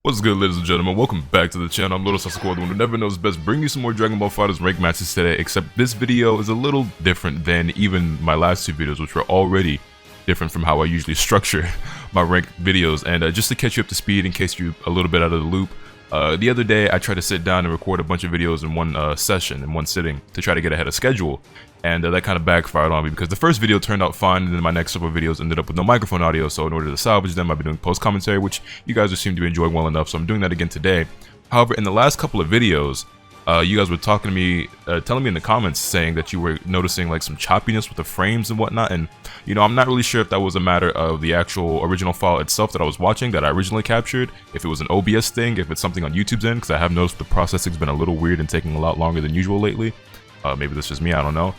What's good, ladies and gentlemen? Welcome back to the channel. I'm LotusAsakura, the one who never knows best, bringing you some more Dragon Ball FighterZ rank matches today, except this video is a little different than even my last two videos, which were already different from how I usually structure my ranked videos. And just to catch you up to speed, in case you're a little bit out of the loop, the other day I tried to sit down and record a bunch of videos in one session, in one sitting, to try to get ahead of schedule. And that kind of backfired on me because the first video turned out fine, and then my next several videos ended up with no microphone audio. So in order to salvage them, I've been doing post commentary, which you guys seem to be enjoying well enough. So I'm doing that again today. However, in the last couple of videos, you guys were talking to me, telling me in the comments, saying that you were noticing like some choppiness with the frames and whatnot. And you know, I'm not really sure if that was a matter of the actual original file itself that I was watching, that I originally captured, if it was an OBS thing, if it's something on YouTube's end, because I have noticed the processing's been a little weird and taking a lot longer than usual lately. Maybe that's just me, I don't know.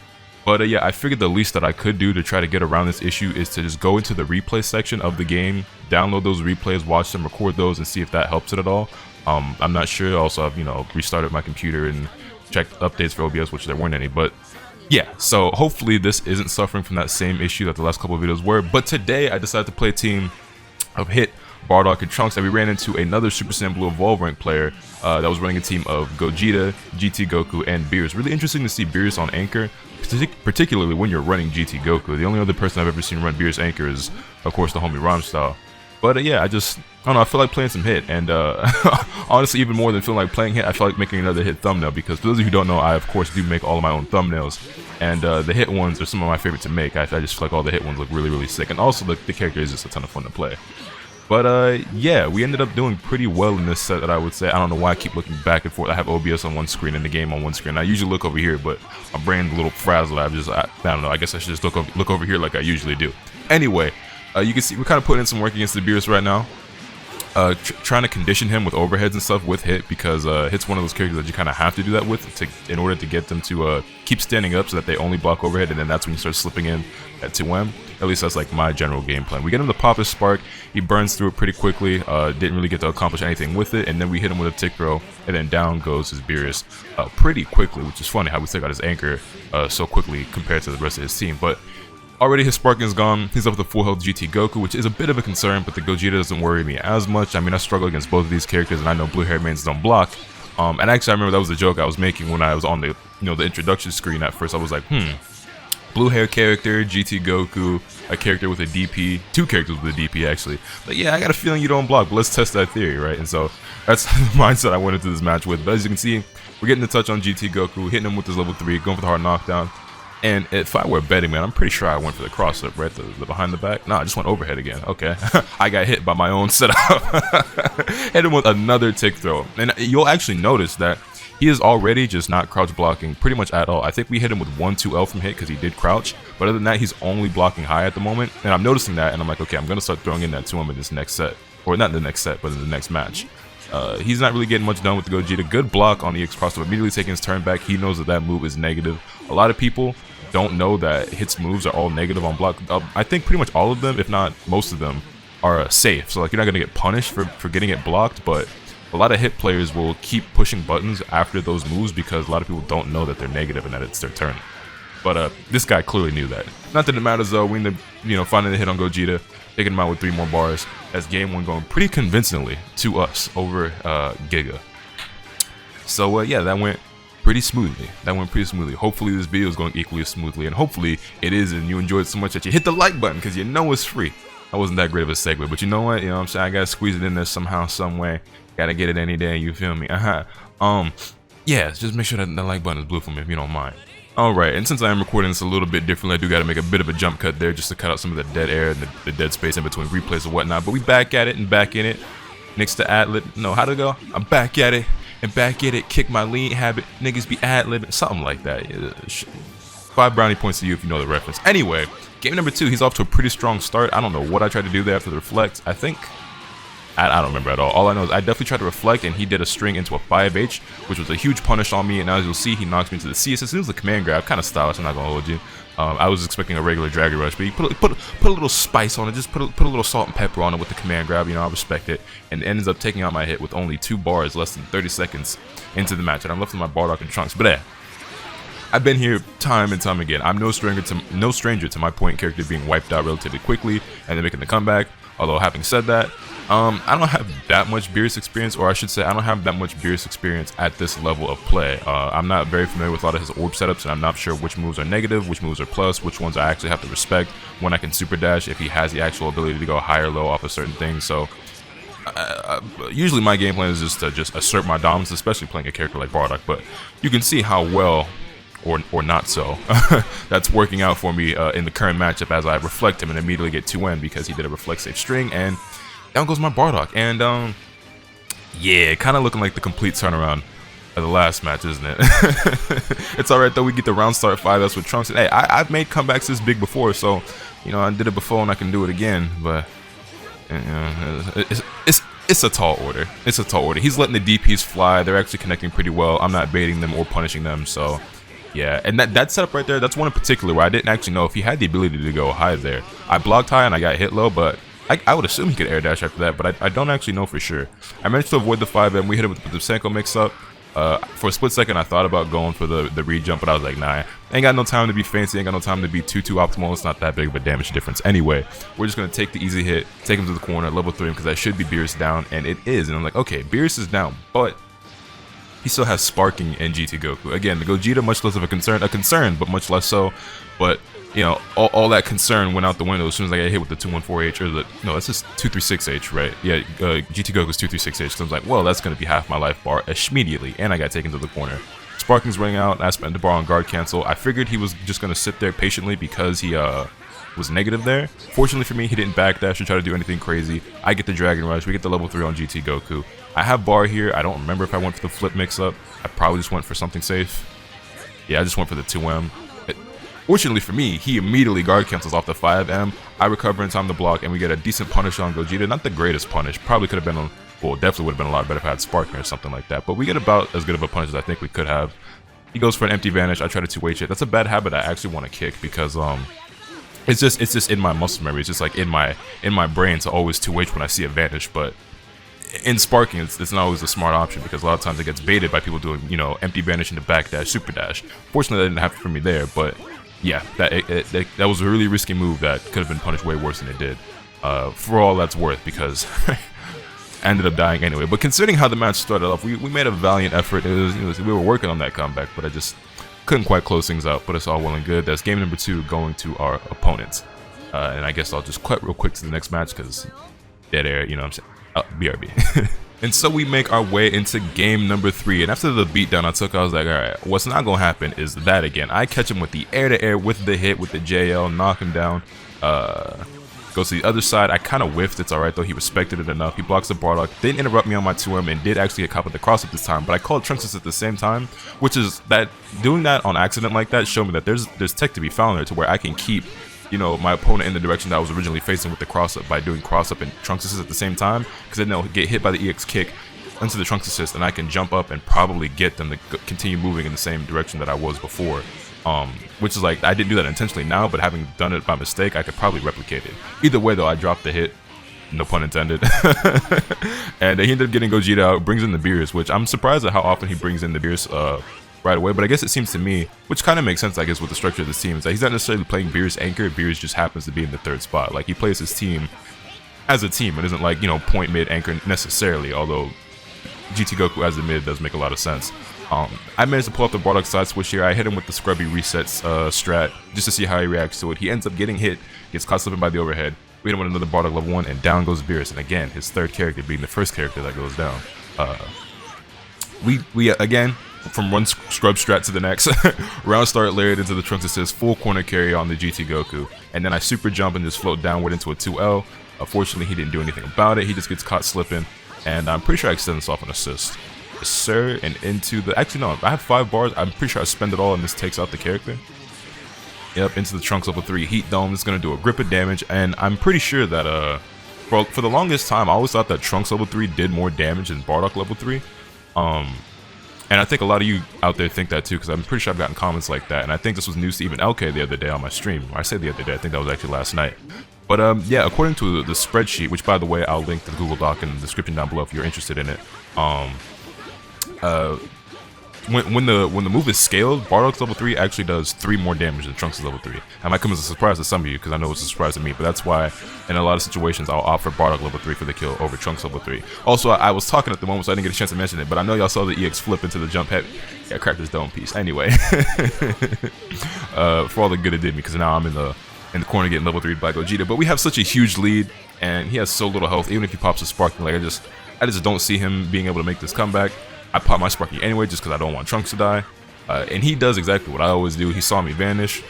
But yeah, I figured the least that I could do to try to get around this issue is to just go into the replay section of the game, download those replays, watch them, record those, and see if that helps it at all. I'm not sure. Also, I've, you know, restarted my computer and checked updates for OBS, which there weren't any. But yeah, so hopefully this isn't suffering from that same issue that the last couple of videos were. But today I decided to play a team of Hit, Bardock, and Trunks, and we ran into another Super Saiyan Blue Evolve rank player that was running a team of Gogeta, GT Goku, and Beerus. Really interesting to see Beerus on Anchor, particularly when you're running GT Goku. The only other person I've ever seen run Beerus Anchor is, of course, the homie Rhyme. But yeah, I don't know, I feel like playing some Hit, and honestly, even more than feeling like playing Hit, I feel like making another Hit thumbnail, because for those of you who don't know, I of course do make all of my own thumbnails, and the Hit ones are some of my favorite to make. I just feel like all the Hit ones look really, really sick, and also the character is just a ton of fun to play. But yeah, we ended up doing pretty well in this set, that I would say. I don't know why I keep looking back and forth. I have OBS on one screen and the game on one screen. I usually look over here, but my brain's a little frazzled. I don't know, I guess I should just look over here like I usually do. Anyway, you can see we're kind of putting in some work against the Beerus right now. Trying to condition him with overheads and stuff with Hit, because Hit's one of those characters that you kind of have to do that with in order to get them to keep standing up so that they only block overhead, and then that's when you start slipping in at 2M. At least that's like my general game plan. We get him to pop his spark, he burns through it pretty quickly, didn't really get to accomplish anything with it, and then we hit him with a tick throw, and then down goes his Beerus pretty quickly, which is funny how we still got his anchor so quickly compared to the rest of his team. But already his sparking is gone. He's up with a full health GT Goku, which is a bit of a concern, but the Gogeta doesn't worry me as much. I mean, I struggle against both of these characters, and I know blue hair mains don't block. And actually, I remember that was the joke I was making when I was on the the introduction screen at first. I was like, blue hair character, GT Goku, a character with a DP, two characters with a DP actually. But yeah, I got a feeling you don't block, but let's test that theory, right? And so that's the mindset I went into this match with. But as you can see, we're getting the touch on GT Goku, hitting him with his level 3, going for the hard knockdown. And if I were betting, man, I'm pretty sure I went for the cross-up, right? The behind the back? Nah, I just went overhead again. Okay. I got hit by my own setup. Hit him with another tick throw. And you'll actually notice that he is already just not crouch blocking pretty much at all. I think we hit him with 1-2L from Hit because he did crouch. But other than that, he's only blocking high at the moment. And I'm noticing that, and I'm like, okay, I'm going to start throwing in that to him in this next set. Or not the next set, but in the next match. He's not really getting much done with the Gogeta. Good block on the EX cross-up, immediately taking his turn back. He knows that that move is negative. A lot of people don't know that Hit's moves are all negative on block. I think pretty much all of them, if not most of them, are safe. So like, you're not gonna get punished for getting it blocked, but a lot of Hit players will keep pushing buttons after those moves because a lot of people don't know that they're negative and that it's their turn. But this guy clearly knew that. Not that it matters though. We ended up, finding the hit on Gogeta, taking him out with 3 more bars, as game 1 going pretty convincingly to us over Giga. So yeah, that went pretty smoothly. Hopefully this video is going equally smoothly, and hopefully it is, and you enjoyed it so much that you hit the like button, because you know it's free. That wasn't that great of a segue, but you know what? You know what I'm saying? I gotta squeeze it in there somehow, some way. Gotta get it any day, you feel me? Yeah, just make sure that the like button is blue for me if you don't mind. Alright, and since I am recording this a little bit differently, I do gotta make a bit of a jump cut there just to cut out some of the dead air and the dead space in between replays and whatnot. But we back at it and back in it. Next to ad-lib. No, how'd it go? I'm back at it and back at it. Kick my lean habit. Niggas be ad-libbing. Something like that. 5 brownie points to you if you know the reference. Anyway, game number 2, he's off to a pretty strong start. I don't know what I tried to do there after the reflect. I think I don't remember at all. All I know is I definitely tried to reflect, and he did a string into a 5H, which was a huge punish on me. And as you'll see, he knocks me to the CS. As soon as the command grab, kind of stylish, I'm not gonna hold you. I was expecting a regular Dragon Rush, but he put a little spice on it, just put a little salt and pepper on it with the command grab. I respect it, and ends up taking out my hit with only 2 bars, less than 30 seconds into the match. And I'm left with my Bardock and Trunks. But I've been here time and time again. I'm no stranger to my point character being wiped out relatively quickly and then making the comeback. Although having said that, I don't have that much Beerus experience, or I should say I don't have that much Beerus experience at this level of play. I'm not very familiar with a lot of his orb setups, and I'm not sure which moves are negative, which moves are plus, which ones I actually have to respect, when I can super dash, if he has the actual ability to go high or low off of certain things. So usually my game plan is just to assert my dominance, especially playing a character like Bardock, but you can see how well or not so that's working out for me in the current matchup as I reflect him and immediately get 2N because he did a reflect safe string, and down goes my Bardock. And yeah, kind of looking like the complete turnaround of the last match, isn't it? It's alright though, we get the round start 5S with Trunks, and hey, I've made comebacks this big before, so you know, I did it before and I can do it again, but you know, it's a tall order. It's a tall order. He's letting the DPs fly. They're actually connecting pretty well. I'm not baiting them or punishing them, so yeah. And that setup right there, that's one in particular where I didn't actually know if he had the ability to go high there. I blocked high and I got hit low, but I would assume he could air dash after that, but I don't actually know for sure. I managed to avoid the 5M. We hit him with the Senko mix-up. For a split second, I thought about going for the re-jump, but I was like, nah, ain't got no time to be fancy, ain't got no time to be too optimal. It's not that big of a damage difference anyway. We're just going to take the easy hit, take him to the corner, level 3 him, because that should be Beerus down, and it is. And I'm like, okay, Beerus is down, but he still has sparking and GT Goku. Again, the Gogeta, much less of a concern, but much less so. But you know, all that concern went out the window as soon as I got hit with the 214H, or no, that's just 236H, right? Yeah, GT Goku's 236H. So I was like, well, that's going to be half my life bar immediately, and I got taken to the corner. Sparking's running out, I spent the bar on guard cancel. I figured he was just going to sit there patiently because he was negative there. Fortunately for me, he didn't backdash or try to do anything crazy. I get the Dragon Rush, we get the level 3 on GT Goku. I have bar here, I don't remember if I went for the flip mix-up. I probably just went for something safe. Yeah, I just went for the 2M. Fortunately for me, he immediately guard cancels off the 5M. I recover in time to block, and we get a decent punish on Gogeta. Not the greatest punish. Probably could have been, well, definitely would have been a lot better if I had Sparking or something like that. But we get about as good of a punish as I think we could have. He goes for an empty vanish. I try to 2H it. That's a bad habit I actually want to kick because it's just in my muscle memory. It's just like in my brain to always 2H when I see a vanish. But in Sparking, it's not always a smart option because a lot of times it gets baited by people doing, you know, empty vanish into backdash, super dash. Fortunately, that didn't happen for me there, but yeah, that was a really risky move that could have been punished way worse than it did. For all that's worth, because I ended up dying anyway. But considering how the match started off, we made a valiant effort. We were working on that comeback, but I just couldn't quite close things out. But it's all well and good. That's game number 2 going to our opponents. And I guess I'll just cut real quick to the next match because dead air, you know what I'm saying? BRB. And so we make our way into game number 3, and after the beatdown I took, I was like, alright, what's not gonna happen is that again. I catch him with the air-to-air with the hit, with the JL, knock him down, goes to the other side. I kind of whiffed, it's alright though, he respected it enough. He blocks the Bardock, didn't interrupt me on my 2M, and did actually get caught with the cross-up this time, but I called Trunks at the same time, which is that, doing that on accident like that showed me that there's tech to be found there to where I can keep, you know, my opponent in the direction that I was originally facing with the cross-up by doing cross-up and Trunks assist at the same time, because then they'll get hit by the EX kick into the Trunks assist, and I can jump up and probably get them to continue moving in the same direction that I was before. Which is like, I didn't do that intentionally now, but having done it by mistake, I could probably replicate it. Either way though, I dropped the hit, no pun intended. And he ended up getting Gogeta out, brings in the Beerus, which I'm surprised at how often he brings in the Beerus right away, but I guess it seems to me, which kind of makes sense I guess with the structure of this team, is that he's not necessarily playing Beerus anchor. Beerus just happens to be in the 3rd spot. Like, he plays his team as a team. It isn't like, you know, point mid anchor necessarily, although GT Goku as a mid does make a lot of sense. I managed to pull up the Bardock side switch here. I hit him with the scrubby resets strat just to see how he reacts to it. He ends up getting hit, gets caught slipping by the overhead. We hit him with another Bardock level 1, and down goes Beerus. And again, his 3rd character being the 1st character that goes down. We again, from one scrub strat to the next, round start layered into the Trunks assist, full corner carry on the GT Goku, and then I super jump and just float downward into a 2L. Unfortunately, he didn't do anything about it. He just gets caught slipping, and I'm pretty sure I extend this off an assist. Yes, sir, and into the, actually no, I have 5 bars. I'm pretty sure I spend it all, and this takes out the character. Yep, into the Trunks level 3 heat dome. It's gonna do a grip of damage, and I'm pretty sure that for the longest time I always thought that Trunks level 3 did more damage than Bardock level 3. And I think a lot of you out there think that too, because I'm pretty sure I've gotten comments like that, and I think this was news to even LK the other day on my stream. I say the other day, I think that was actually last night. But yeah, according to the spreadsheet, which by the way, I'll link the Google Doc in the description down below if you're interested in it. when the move is scaled, Bardock's level 3 actually does 3 more damage than Trunks' level 3. That might come as a surprise to some of you, because I know it's a surprise to me, but that's why in a lot of situations I'll opt for Bardock level 3 for the kill over Trunks level 3. Also, I was talking at the moment, so I didn't get a chance to mention it, but I know y'all saw the EX flip into the jump head. Yeah, crack this dome piece. Anyway, for all the good it did me, because now I'm in the corner getting level 3 by Gogeta. But we have such a huge lead, and he has so little health. Even if he pops a Sparking, like I just don't see him being able to make this comeback. I pop my Sparking anyway, just because I don't want Trunks to die. And he does exactly what I always do. He saw me vanish.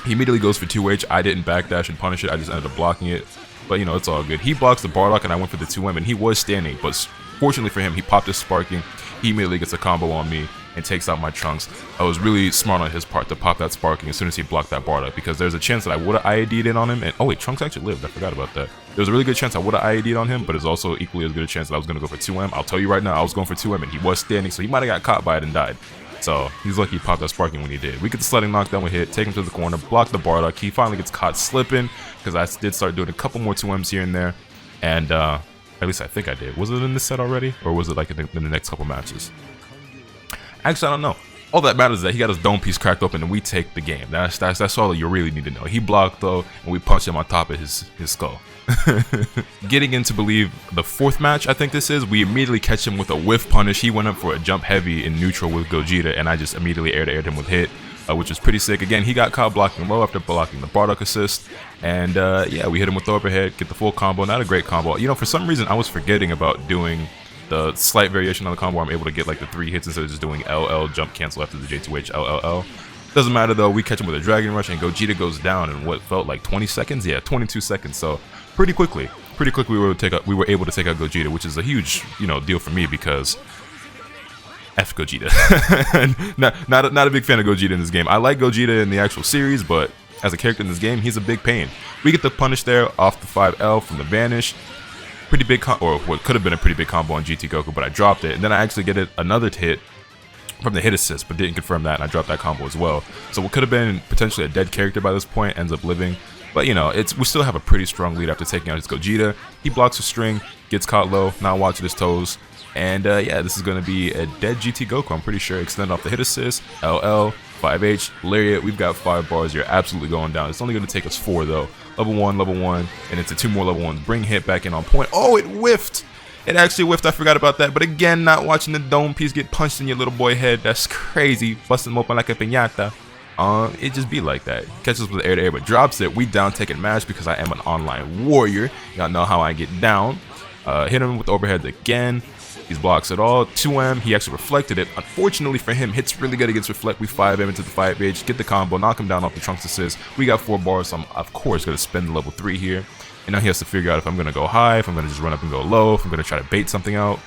He immediately goes for 2H. I didn't backdash and punish it. I just ended up blocking it. But, you know, it's all good. He blocks the Bardock, and I went for the 2M, and he was standing. But fortunately for him, he popped his Sparking. He immediately gets a combo on me and takes out my Trunks. I was really smart on his part to pop that Sparking as soon as he blocked that Bardock, because there's a chance that I would have IAD'd in on him. And oh wait, Trunks actually lived. I forgot about that. There was a really good chance I would have IAD'd on him, but there's also equally as good a chance that I was going to go for 2M. I'll tell you right now, I was going for 2M, and he was standing, so he might have got caught by it and died. So he's lucky he popped that Sparking when he did. We get the sliding knockdown with hit, take him to the corner, block the Bardock. He finally gets caught slipping, because I did start doing a couple more 2Ms here and there. And at least I think I did. Was it in this set already? Or was it like in the next couple matches? Actually, I don't know. All that matters is that he got his dome piece cracked open and we take the game. That's all you really need to know. He blocked though, and we punched him on top of his skull. Getting into believe the 4th match, I think this is, we immediately catch him with a whiff punish. He went up for a jump heavy in neutral with Gogeta, and I just immediately aired him with hit, which was pretty sick. Again, he got caught blocking low after blocking the Bardock assist, and yeah, we hit him with the overhead, get the full combo. Not a great combo. You know, for some reason I was forgetting about doing the slight variation on the combo. I'm able to get like the 3 hits instead of just doing LL jump cancel after the J2H LLL. Doesn't matter though, we catch him with a Dragon Rush, and Gogeta goes down in what felt like 20 seconds? Yeah, 22 seconds. So pretty quickly we were able to take out Gogeta, which is a huge, you know, deal for me, because F Gogeta. not a big fan of Gogeta in this game. I like Gogeta in the actual series, but as a character in this game, he's a big pain. We get the punish there off the 5L from the vanish. Pretty big, or what could have been a pretty big combo on GT Goku, but I dropped it, and then I actually get another hit from the hit assist, but didn't confirm that, and I dropped that combo as well. So what could have been potentially a dead character by this point ends up living. But you know, we still have a pretty strong lead after taking out his Gogeta. He blocks a string, gets caught low, not watching his toes, and yeah, this is going to be a dead GT Goku, I'm pretty sure. Extend off the hit assist, LL, 5H, Lariat. We've got 5 bars. You're absolutely going down. It's only going to take us 4 though. Level 1, and into 2 more level 1s. Bring hit back in on point. Oh, it whiffed! It actually whiffed. I forgot about that. But again, not watching the dome piece get punched in your little boy head. That's crazy. Busting him open like a piñata. It just be like that. Catches with the air to air, but drops it. We down, take it match because I am an online warrior. Y'all know how I get down. Hit him with overheads again. He blocks it all. 2M, he actually reflected it. Unfortunately for him, hits really good against reflect. We 5M into the 5H, get the combo, knock him down off the Trunks assist. We got 4 bars, so I'm of course going to spend the level 3 here. And now he has to figure out if I'm going to go high, if I'm going to just run up and go low, if I'm going to try to bait something out,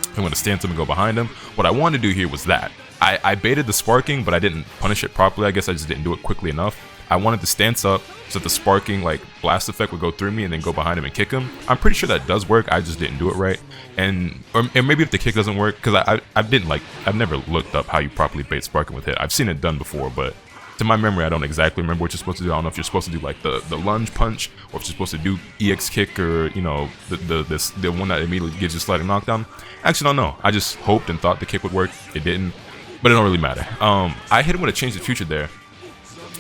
if I'm going to stand him and go behind him. What I wanted to do here was that. I baited the Sparking, but I didn't punish it properly. I guess I just didn't do it quickly enough. I wanted to stance up so that the Sparking like blast effect would go through me and then go behind him and kick him. I'm pretty sure that does work. I just didn't do it right. And maybe if the kick doesn't work, because I've never looked up how you properly bait Sparking with hit. I've seen it done before, but to my memory, I don't exactly remember what you're supposed to do. I don't know if you're supposed to do like the lunge punch, or if you're supposed to do EX kick, or you know the one that immediately gives you sliding knockdown. Actually, don't know. I just hoped and thought the kick would work. It didn't, but it don't really matter. I hit him with a change the future there.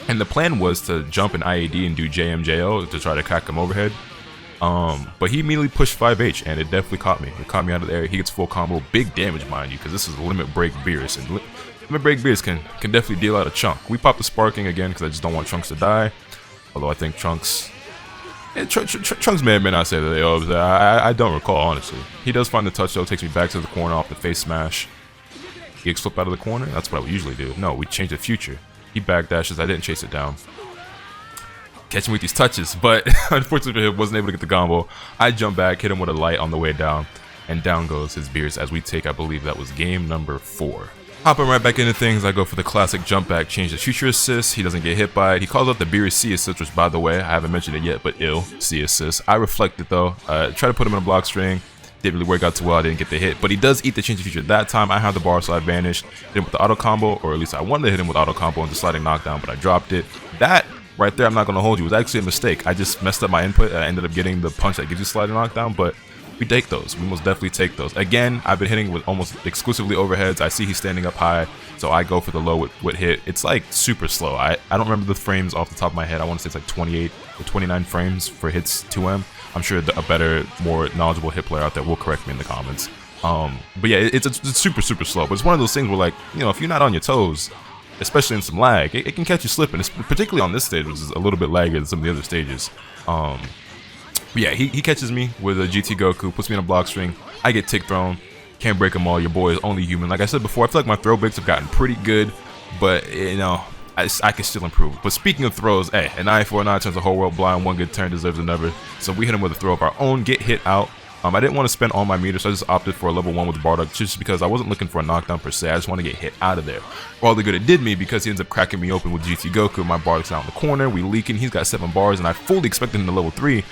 And the plan was to jump an IAD and do JMJO to try to crack him overhead. But he immediately pushed 5H, and it definitely caught me. It caught me out of the air. He gets full combo. Big damage, mind you, because this is Limit Break Beerus. And Limit Break Beerus can definitely deal out a chunk. We pop the Sparking again because I just don't want Trunks to die. Although I think Trunks... Yeah, Trunks may not say that they owe. I don't recall, honestly. He does find the touch, though. Takes me back to the corner off the face smash. He flip out of the corner. That's what I would usually do. No, we changed the future. He backdashes. I didn't chase it down. Catch him with these touches, but unfortunately for him, wasn't able to get the combo. I jump back, hit him with a light on the way down, and down goes his Beerus as we take, I believe that was game number 4. Hopping right back into things, I go for the classic jump back, change the future assist. He doesn't get hit by it. He calls out the Beerus C assist, which by the way, I haven't mentioned it yet, but ill C assist. I reflected though, try to put him in a block string. Didn't really work out too well. I didn't get the hit, but he does eat the change of future. That time I had the bar, so I vanished. Hit him with the auto combo, or at least I wanted to hit him with auto combo and the sliding knockdown, but I dropped it. That right there, I'm not going to hold you, was actually a mistake. I just messed up my input, and I ended up getting the punch that gives you sliding knockdown, but we take those. We most definitely take those. Again, I've been hitting with almost exclusively overheads. I see he's standing up high, so I go for the low with hit. It's like super slow. I don't remember the frames off the top of my head. I want to say it's like 28 or 29 frames for hits 2M. I'm sure a better, more knowledgeable hit player out there will correct me in the comments. But yeah, it's super slow. But it's one of those things where, like, you know, if you're not on your toes, especially in some lag, it can catch you slipping. It's particularly on this stage, which is a little bit laggier than some of the other stages. But yeah, he catches me with a GT Goku, puts me in a block string. I get tick thrown. Can't break them all. Your boy is only human. Like I said before, I feel like my throw breaks have gotten pretty good, but you know, I can still improve. But speaking of throws, hey, an eye for an eye turns the whole world blind. One good turn deserves another. So we hit him with a throw of our own, get hit out. I didn't want to spend all my meters, so I just opted for a level 1 with Bardock, just because I wasn't looking for a knockdown per se. I just want to get hit out of there. For all the good it did me, because he ends up cracking me open with GT Goku. My Bardock's out in the corner, we leaking, he's got 7 bars, and I fully expected him to level 3,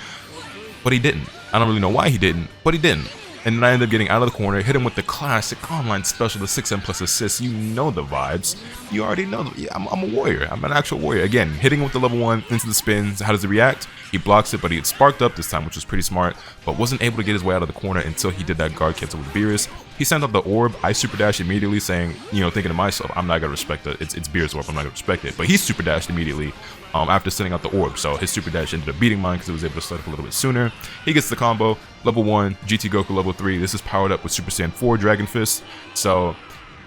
but he didn't. I don't really know why he didn't, but he didn't. And then I ended up getting out of the corner, hit him with the classic online special, the 6M plus assist. You know the vibes. You already know. Yeah, I'm a warrior. I'm an actual warrior. Again, hitting with the level 1 into the spins. How does he react? He blocks it, but he gets sparked up this time, which was pretty smart, but wasn't able to get his way out of the corner until he did that guard cancel with Beerus. He sent up the orb. I super dashed immediately, saying, you know, thinking to myself, I'm not going to respect it. It's Beerus' orb. I'm not going to respect it. But he super dashed immediately after sending out the orb. So his super dash ended up beating mine because it was able to start up a little bit sooner. He gets the combo. Level 1, GT Goku level 3. This is powered up with Super Saiyan 4 Dragon Fist. So,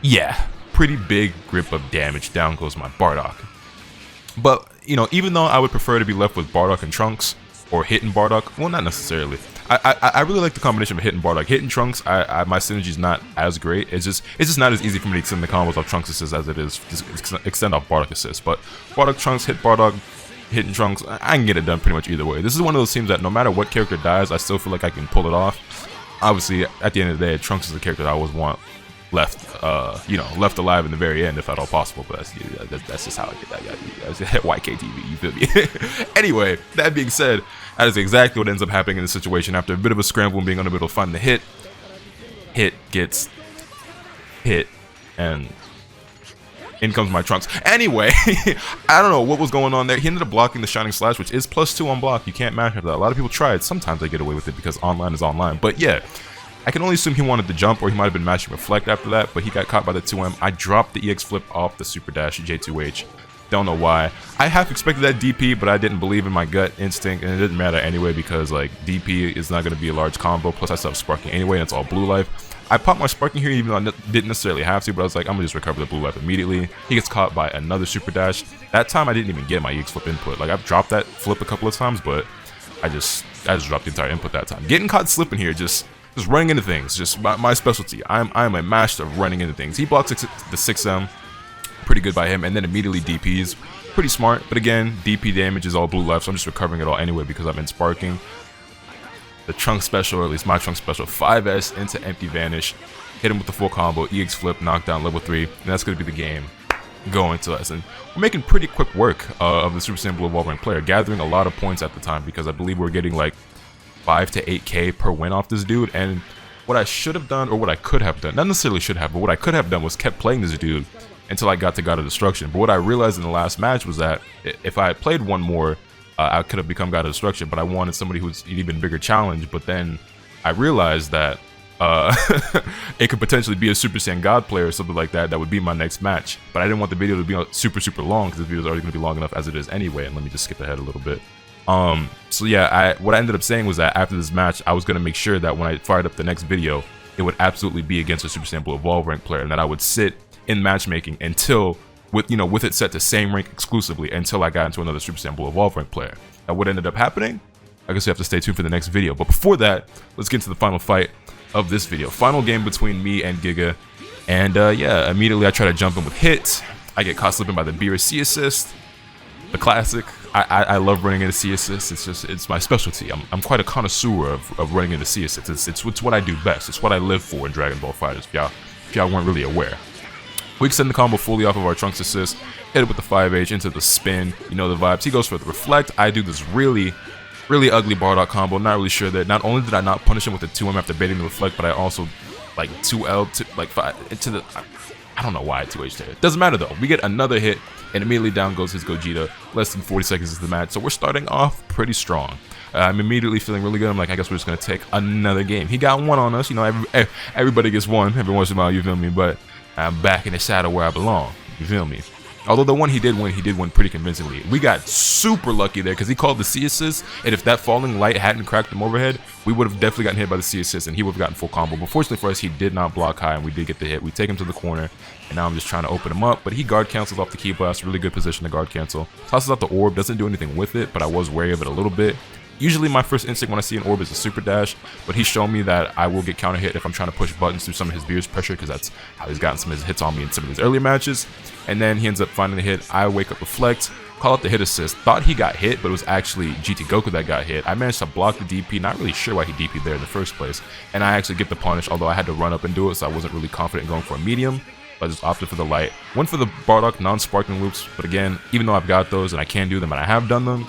yeah, pretty big grip of damage. Down goes my Bardock. But, you know, even though I would prefer to be left with Bardock and Trunks, or hitting Bardock, well, not necessarily. I really like the combination of hitting Bardock. Hitting Trunks, my synergy is not as great. It's just not as easy for me to extend the combos off Trunks assist as it is to extend off Bardock assist. But Bardock Trunks, hit Bardock, hitting Trunks, I can get it done pretty much either way. This is one of those teams that no matter what character dies, I still feel like I can pull it off. Obviously, at the end of the day, Trunks is the character that I always want left, you know, left alive in the very end if at all possible. But that's just how I get that. YKTV, you feel me? Anyway, that being said, that is exactly what ends up happening in this situation. After a bit of a scramble and being unable to find the hit gets hit, and in comes my Trunks. Anyway, I don't know what was going on there. He ended up blocking the Shining Slash, which is +2 on block. You can't match up that. A lot of people try it. Sometimes they get away with it because online is online. But yeah, I can only assume he wanted to jump, or he might have been matching Reflect after that, but he got caught by the 2M. I dropped the EX flip off the Super Dash J2H. Don't know why. I half expected that DP, but I didn't believe in my gut instinct, and it didn't matter anyway because, like, DP is not going to be a large combo, plus I still have Sparking anyway, and it's all blue life. I popped my Sparking here even though I didn't necessarily have to, but I was like, I'm going to just recover the blue life immediately. He gets caught by another Super Dash. That time I didn't even get my EX flip input. Like, I've dropped that flip a couple of times, but I just dropped the entire input that time. Getting caught slipping here, just running into things, just my specialty. I'm a master of running into things. He blocks the 6M, pretty good by him, and then immediately DPs. Pretty smart, but again, DP damage is all blue life, so I'm just recovering it all anyway because I've been sparking. The Trunk special, or at least my Trunk special, 5S into Empty Vanish. Hit him with the full combo, EX flip, knockdown, level 3, and that's going to be the game going to us. And we're making pretty quick work of the Super Saiyan Blue Evolving player, gathering a lot of points at the time because I believe we're getting like 5 to 8k per win off this dude. And what I should have done, or what I could have done, not necessarily should have, but what I could have done was kept playing this dude until I got to God of Destruction. But what I realized in the last match was that if I had played one more, I could have become God of Destruction, but I wanted somebody who's an even bigger challenge. But then I realized that it could potentially be a Super Saiyan God player or something like that would be my next match. But I didn't want the video to be super long because the video is already going to be long enough as it is anyway. And let me just skip ahead a little bit. So yeah, what I ended up saying was that after this match, I was going to make sure that when I fired up the next video, it would absolutely be against a Super Saiyan Blue Evolve rank player, and that I would sit in matchmaking until, with it set to same rank exclusively, until I got into another Super Saiyan Blue Evolve rank player. Now what ended up happening, I guess you have to stay tuned for the next video. But before that, let's get into the final fight of this video. Final game between me and Giga. And yeah, immediately I try to jump in with hit. I get caught slipping by the Beerus C assist. The classic. I love running into C assists. It's my specialty. I'm quite a connoisseur of running into C assists. It's what I do best. It's what I live for in Dragon Ball FighterZ, if y'all weren't really aware. We extend the combo fully off of our Trunks assist, hit it with the 5H into the spin, you know the vibes. He goes for the reflect. I do this really ugly Bardock combo. Not really sure that not only did I not punish him with the 2M after baiting the reflect, but I also like 2L to like 5 into the, I don't know why I 2H there. Doesn't matter though. We get another hit and immediately down goes his Gogeta. Less than 40 seconds into the match, so we're starting off pretty strong. I'm immediately feeling really good. I'm like, I guess we're just gonna take another game. He got one on us, you know. Everybody gets one every once in a while, you feel me? But I'm back in the shadow where I belong, you feel me? Although the one he did win pretty convincingly. We got super lucky there because he called the C assist, and if that falling light hadn't cracked him overhead, we would have definitely gotten hit by the C assist, and he would have gotten full combo. But fortunately for us, he did not block high, and we did get the hit. We take him to the corner, and now I'm just trying to open him up, but he guard cancels off the key blast. Really good position to guard cancel. Tosses out the orb, doesn't do anything with it, but I was wary of it a little bit. Usually my first instinct when I see an orb is a super dash, but he's shown me that I will get counter hit if I'm trying to push buttons through some of his Beerus pressure, because that's how he's gotten some of his hits on me in some of his earlier matches. And then he ends up finding the hit. I wake up, reflect, call out the hit assist. Thought he got hit, but it was actually GT Goku that got hit. I managed to block the DP, not really sure why he DP'd there in the first place. And I actually get the punish, although I had to run up and do it, so I wasn't really confident in going for a medium. But I just opted for the light. Went for the Bardock non-sparkling loops, but again, even though I've got those and I can do them and I have done them,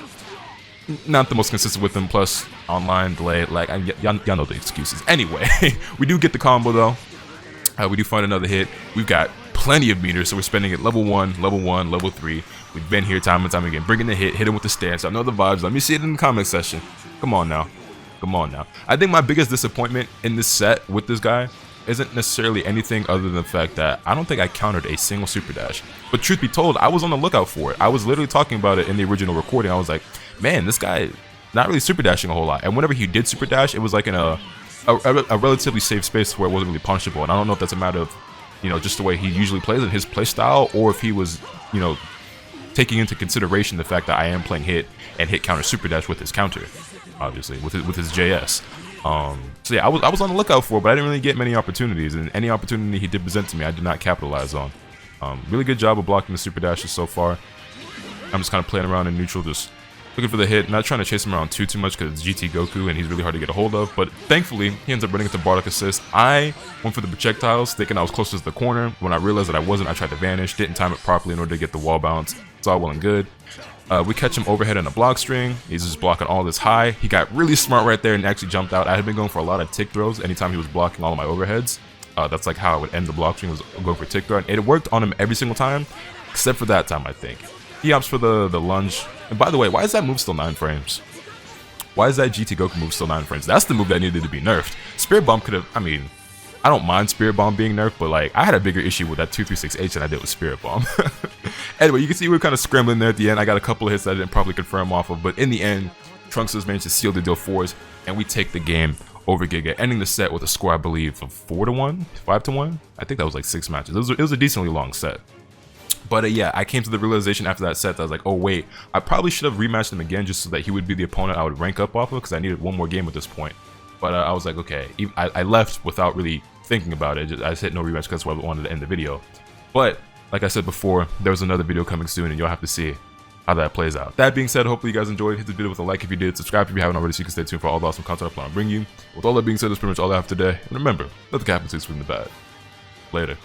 not the most consistent with them, plus online delay, like, y'all know the excuses. Anyway, we do get the combo though. We do find another hit. We've got plenty of meters, so we're spending it level 1, level 3. We've been here time and time again, bringing the hit him with the stance. I know the vibes. Let me see it in the comment section. Come on now. Come on now. I think my biggest disappointment in this set with this guy isn't necessarily anything other than the fact that I don't think I countered a single super dash. But truth be told, I was on the lookout for it. I was literally talking about it in the original recording. I was like, man, this guy not really super dashing a whole lot. And whenever he did super dash, it was like in a relatively safe space where it wasn't really punishable. And I don't know if that's a matter of, you know, just the way he usually plays in his play style, or if he was, you know, taking into consideration the fact that I am playing hit and hit counter super dash with his counter, obviously with his JS. So yeah, I was on the lookout for it, but I didn't really get many opportunities, and any opportunity he did present to me, I did not capitalize on. Really good job of blocking the super dashes so far. I'm just kind of playing around in neutral, just looking for the hit, not trying to chase him around too much because it's GT Goku and he's really hard to get a hold of. But thankfully, he ends up running into Bardock assist. I went for the projectiles, thinking I was closest to the corner. When I realized that I wasn't, I tried to vanish, didn't time it properly in order to get the wall bounce. It's all well and good. We catch him overhead in a block string. He's just blocking all this high. He got really smart right there and actually jumped out. I had been going for a lot of tick throws anytime he was blocking all of my overheads. That's like how I would end the block string, was going for tick throw. And it worked on him every single time, except for that time, I think. He opts for the lunge. And by the way, why is that move still 9 frames? Why is that GT Goku move still 9 frames? That's the move that needed to be nerfed. Spirit Bomb could have, I mean, I don't mind Spirit Bomb being nerfed, but like, I had a bigger issue with that 236H than I did with Spirit Bomb. Anyway, you can see we were kind of scrambling there at the end. I got a couple of hits that I didn't probably confirm off of, but in the end, Trunks has managed to seal the deal for us, and we take the game over Giga, ending the set with a score, I believe, of 4-1, 5-1. I think that was like 6 matches. It was a decently long set. But yeah, I came to the realization after that set that I was like, oh wait, I probably should have rematched him again just so that he would be the opponent I would rank up off of, because I needed one more game at this point. But I was like, okay, I left without really thinking about it. I just hit no rematch because that's why I wanted to end the video. But like I said before, there was another video coming soon, and you'll have to see how that plays out. That being said, hopefully you guys enjoyed. Hit the video with a like if you did. Subscribe if you haven't already so you can stay tuned for all the awesome content I plan on bringing you. With all that being said, that's pretty much all I have today. And remember, let the cap and swing the bad. Later.